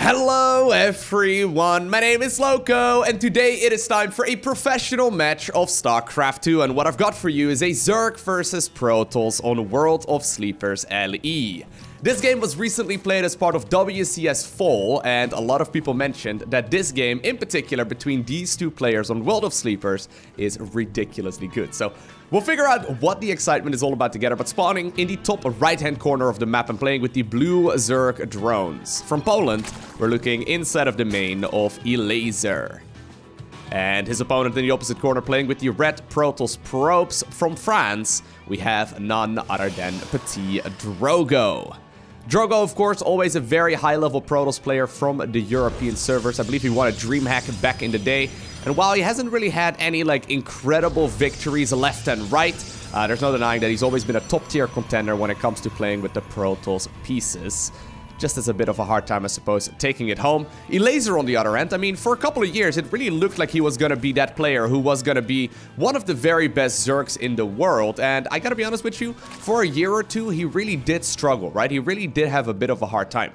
Hello everyone, my name is Lowko, and today it is time for a professional match of StarCraft 2, and what I've got for you is a Zerg versus Protoss on World of Sleepers LE. This game was recently played as part of WCS Fall, and a lot of people mentioned that this game, in particular between these two players on World of Sleepers, is ridiculously good. So we'll figure out what the excitement is all about together, but spawning in the top right-hand corner of the map and playing with the blue Zerg drones. From Poland, we're looking inside of the main of Elazer. And his opponent in the opposite corner playing with the red Protoss probes. From France, we have none other than PtitDrogo. Drogo, of course, always a very high-level Protoss player from the European servers. I believe he won a DreamHack back in the day. And while he hasn't really had any, incredible victories left and right, there's no denying that he's always been a top-tier contender when it comes to playing with the Protoss pieces. Just as a bit of a hard time, I suppose, taking it home. Elazer, on the other end, I mean, for a couple of years, it really looked like he was going to be that player who was going to be one of the very best Zergs in the world. And I gotta be honest with you, for a year or two, he really did struggle, right? He really did have a bit of a hard time.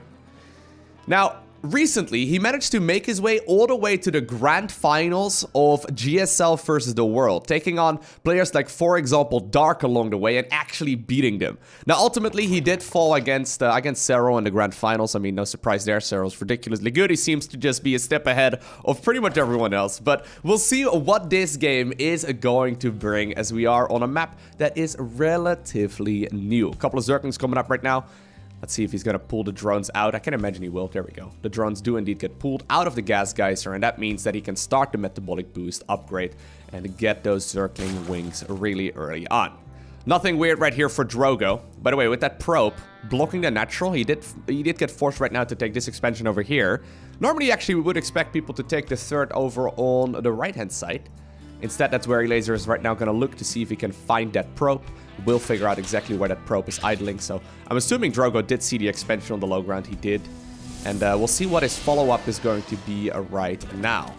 Now, recently, he managed to make his way all the way to the grand finals of GSL versus the world, taking on players like, for example, Dark along the way and actually beating them. Now, ultimately, he did fall against Zero in the grand finals. I mean, no surprise there. Zero's ridiculously good. He seems to just be a step ahead of pretty much everyone else. But we'll see what this game is going to bring as we are on a map that is relatively new. A couple of Zerglings coming up right now. Let's see if he's going to pull the drones out. I can imagine he will. There we go. The drones do indeed get pulled out of the gas geyser, and that means that he can start the metabolic boost upgrade and get those Zergling wings really early on. Nothing weird right here for Drogo. By the way, with that probe blocking the natural, he did get forced right now to take this expansion over here. Normally, actually, we would expect people to take the third over on the right-hand side. Instead, that's where Elazer is right now going to look to see if he can find that probe. We'll figure out exactly where that probe is idling. So I'm assuming Drogo did see the expansion on the low ground. He did. And we'll see what his follow-up is going to be right now.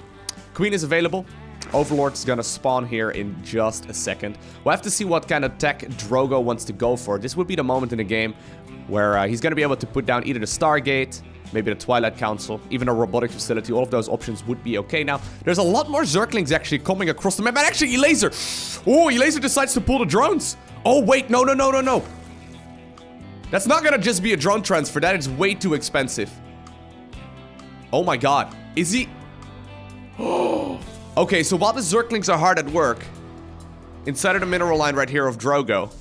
Queen is available. Overlord is going to spawn here in just a second. We'll have to see what kind of tech Drogo wants to go for. This would be the moment in the game where he's going to be able to put down either the Stargate, maybe the Twilight Council, even a robotic facility. All of those options would be okay. Now, there's a lot more Zerglings actually coming across the map. And actually, Elazer! Oh, Elazer decides to pull the drones. Oh, wait. No. That's not gonna just be a drone transfer. That is way too expensive. Oh my god. Is he... Okay, so while the Zerglings are hard at work, inside of the mineral line right here of Drogo,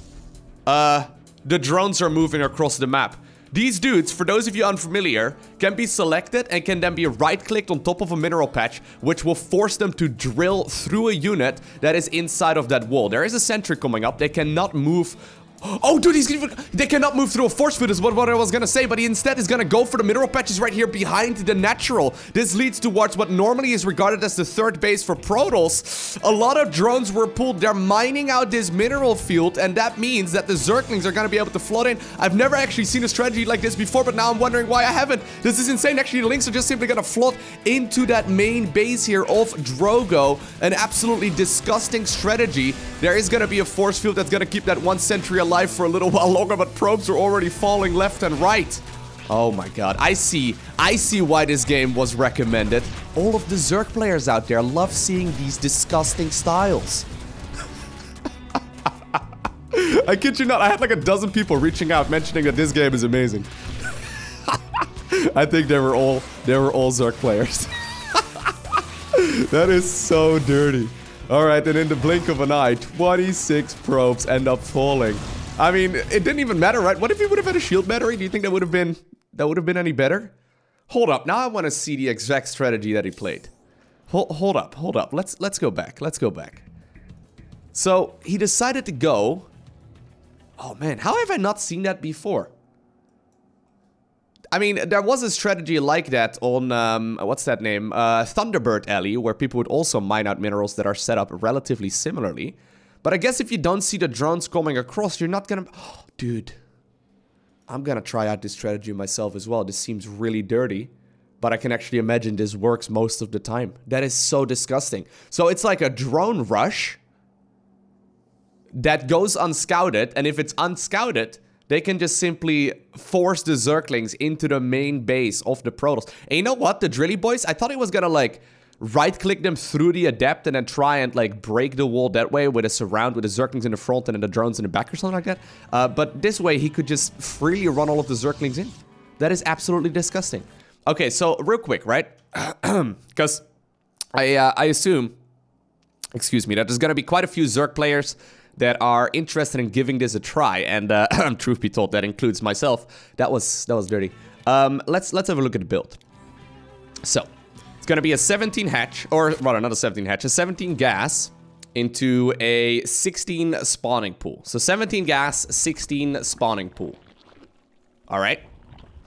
the drones are moving across the map. These dudes, for those of you unfamiliar, can be selected and can then be right-clicked on top of a mineral patch, which will force them to drill through a unit that is inside of that wall. There is a sentry coming up. They cannot move... Oh, dude, they cannot move through a force field is what I was gonna say, but he instead is gonna go for the mineral patches right here behind the natural. This leads towards what normally is regarded as the third base for Protoss. A lot of drones were pulled. They're mining out this mineral field, and that means that the Zerglings are gonna be able to flood in. I've never actually seen a strategy like this before, but now I'm wondering why I haven't. This is insane. Actually, the Lynx are just simply gonna flood into that main base here of Drogo. An absolutely disgusting strategy. There is gonna be a force field that's gonna keep that one sentry alive for a little while longer, but probes are already falling left and right. Oh my god, I see why this game was recommended. All of the Zerg players out there love seeing these disgusting styles. I kid you not, I had like a dozen people reaching out mentioning that this game is amazing. I think they were all Zerg players. That is so dirty. Alright, and in the blink of an eye, 26 probes end up falling. I mean, it didn't even matter, right? What if he would have had a shield battery? Do you think that would have been any better? Hold up. Now I want to see the exact strategy that he played. Hold up. Let's go back. So, he decided to go... Oh man, how have I not seen that before? I mean, there was a strategy like that on, what's that name? Thunderbird Alley, where people would also mine out minerals that are set up relatively similarly. But I guess if you don't see the drones coming across, you're not gonna... Oh, dude. I'm gonna try out this strategy myself as well. This seems really dirty. But I can actually imagine this works most of the time. That is so disgusting. So it's like a drone rush that goes unscouted. And if it's unscouted, they can just simply force the Zerglings into the main base of the Protoss. And you know what? The Drilly Boys, I thought he was gonna, like, right-click them through the Adept and then try and, like, break the wall that way with a surround with the Zerglings in the front and then the drones in the back or something like that. But this way, he could just freely run all of the Zerglings in. That is absolutely disgusting. Okay, so real quick, right? Because I assume, excuse me, that there's gonna be quite a few Zerg players that are interested in giving this a try, and truth be told, that includes myself. That was dirty. Let's have a look at the build. So it's gonna be a 17 hatch, or rather not a 17 hatch, a 17 gas into a 16 spawning pool. So 17 gas, 16 spawning pool. All right.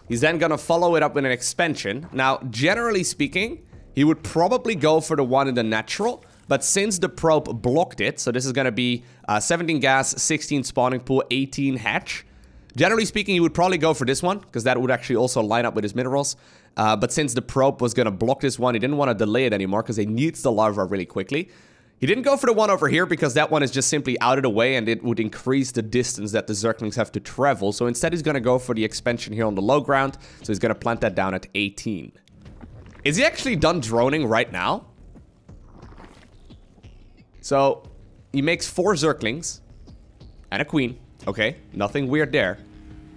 He's then gonna follow it up with an expansion. Now, generally speaking, he would probably go for the one in the natural. But since the probe blocked it, so this is going to be 17 gas, 16 spawning pool, 18 hatch. Generally speaking, he would probably go for this one, because that would actually also line up with his minerals. But since the probe was going to block this one, he didn't want to delay it anymore, because he needs the larva really quickly. He didn't go for the one over here, because that one is just simply out of the way, and it would increase the distance that the Zerglings have to travel. So instead, he's going to go for the expansion here on the low ground. So he's going to plant that down at 18. Is he actually done droning right now? So, he makes 4 Zerglings and a queen. Okay, nothing weird there.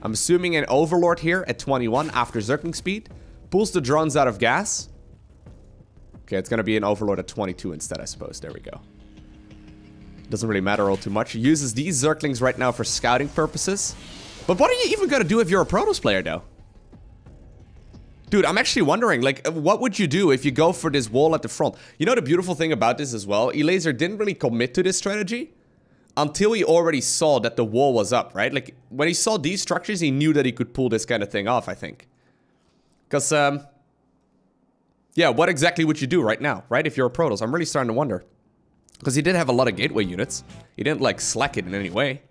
I'm assuming an Overlord here at 21 after Zergling speed. Pulls the drones out of gas. Okay, it's going to be an Overlord at 22 instead, I suppose. There we go. Doesn't really matter all too much. He uses these Zerglings right now for scouting purposes. But what are you even going to do if you're a Protoss player, though? Dude, I'm actually wondering, like, what would you do if you go for this wall at the front? You know the beautiful thing about this as well? Elazer didn't really commit to this strategy until he already saw that the wall was up, right? Like, when he saw these structures, he knew that he could pull this kind of thing off, I think. Because, yeah, what exactly would you do right now, right? If you're a Protoss, I'm really starting to wonder. Because he did have a lot of gateway units. He didn't, like, slack it in any way.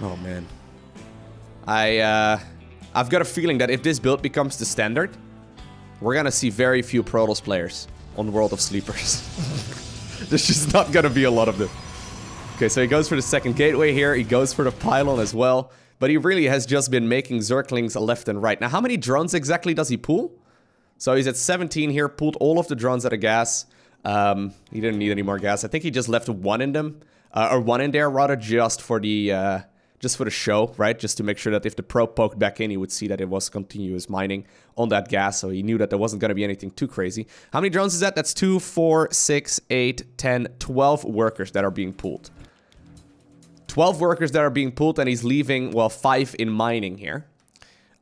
Oh, man. I've got a feeling that if this build becomes the standard, we're gonna see very few Protoss players on World of Sleepers. There's just not gonna be a lot of them. Okay, so he goes for the second gateway here. He goes for the pylon as well. But he really has just been making Zerglings left and right. Now, how many drones exactly does he pull? So he's at 17 here, pulled all of the drones out of gas. He didn't need any more gas. I think he just left one in them, or one in there rather, just for the show, right? Just to make sure that if the probe poked back in, he would see that it was continuous mining on that gas. So he knew that there wasn't going to be anything too crazy. How many drones is that? That's 2, 4, 6, 8, 10, 12 workers that are being pulled. 12 workers that are being pulled, and he's leaving, well, 5 in mining here.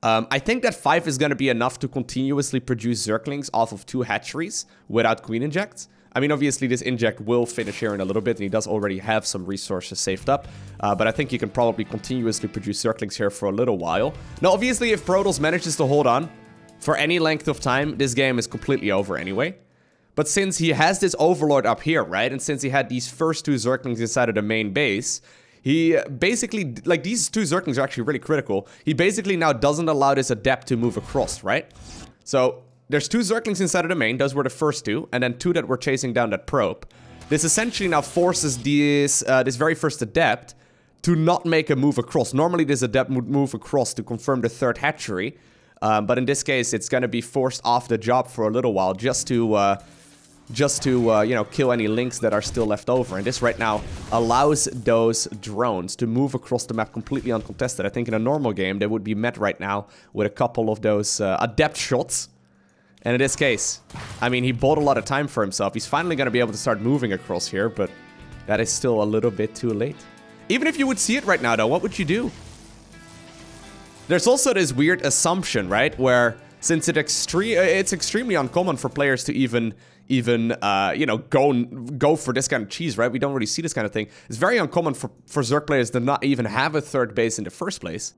I think that 5 is going to be enough to continuously produce Zerglings off of 2 hatcheries without queen injects. I mean, obviously, this inject will finish here in a little bit, and he does already have some resources saved up. But I think you can probably continuously produce Zerglings here for a little while. Now, obviously, if Protoss manages to hold on for any length of time, this game is completely over anyway. But since he has this Overlord up here, right? And since he had these first 2 Zerglings inside of the main base, he basically, like, these 2 Zerglings are actually really critical. He basically now doesn't allow this Adept to move across, right? So there's 2 Zerglings inside of the main. Those were the first 2. And then 2 that were chasing down that probe. This essentially now forces this very first Adept to not make a move across. Normally, this Adept would move across to confirm the 3rd hatchery. But in this case, it's going to be forced off the job for a little while just to you know, kill any links that are still left over. And this right now allows those drones to move across the map completely uncontested. I think in a normal game, they would be met right now with a couple of those Adept shots. And in this case, I mean, he bought a lot of time for himself. He's finally going to be able to start moving across here, but that is still a little bit too late. Even if you would see it right now, though, what would you do? There's also this weird assumption, right? Where since it's extremely uncommon for players to even you know, go for this kind of cheese, right? We don't really see this kind of thing. It's very uncommon for Zerg players to not even have a 3rd base in the first place.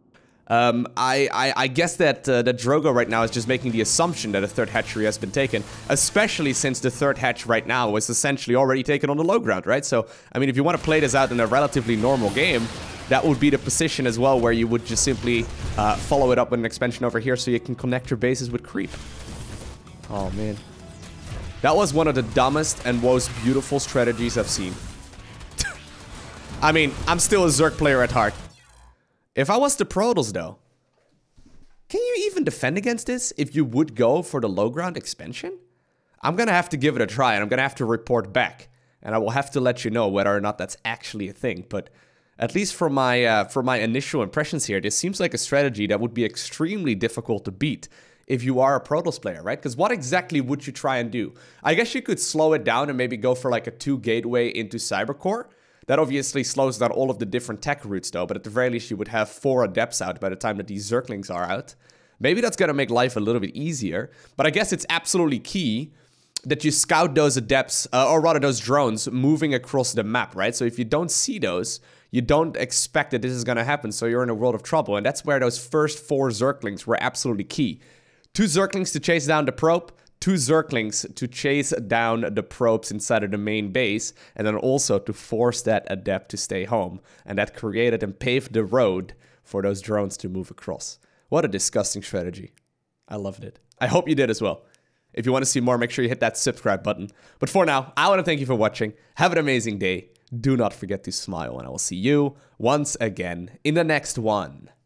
I guess that Drogo right now is just making the assumption that a 3rd hatchery has been taken, especially since the 3rd hatch right now was essentially already taken on the low ground, right? So, I mean, if you want to play this out in a relatively normal game, that would be the position as well where you would just simply follow it up with an expansion over here so you can connect your bases with creep. Oh, man. That was one of the dumbest and most beautiful strategies I've seen. I mean, I'm still a Zerg player at heart. If I was the Protoss, though, can you even defend against this if you would go for the low ground expansion? I'm gonna have to give it a try, and I'm gonna have to report back. And I will have to let you know whether or not that's actually a thing. But at least for my initial impressions here, this seems like a strategy that would be extremely difficult to beat if you are a Protoss player, right? Because what exactly would you try and do? I guess you could slow it down and maybe go for like a 2 gateway into Cybercore. That obviously slows down all of the different tech routes though, but at the very least you would have 4 adepts out by the time that these Zerglings are out. Maybe that's gonna make life a little bit easier, but I guess it's absolutely key that you scout those adepts, or rather those drones, moving across the map, right? So if you don't see those, you don't expect that this is gonna happen, so you're in a world of trouble, and that's where those first 4 Zerglings were absolutely key. 2 Zerglings to chase down the probe, 2 Zerglings to chase down the probes inside of the main base, and then also to force that adept to stay home. And that created and paved the road for those drones to move across. What a disgusting strategy. I loved it. I hope you did as well. If you want to see more, make sure you hit that subscribe button. But for now, I want to thank you for watching. Have an amazing day. Do not forget to smile, and I will see you once again in the next one.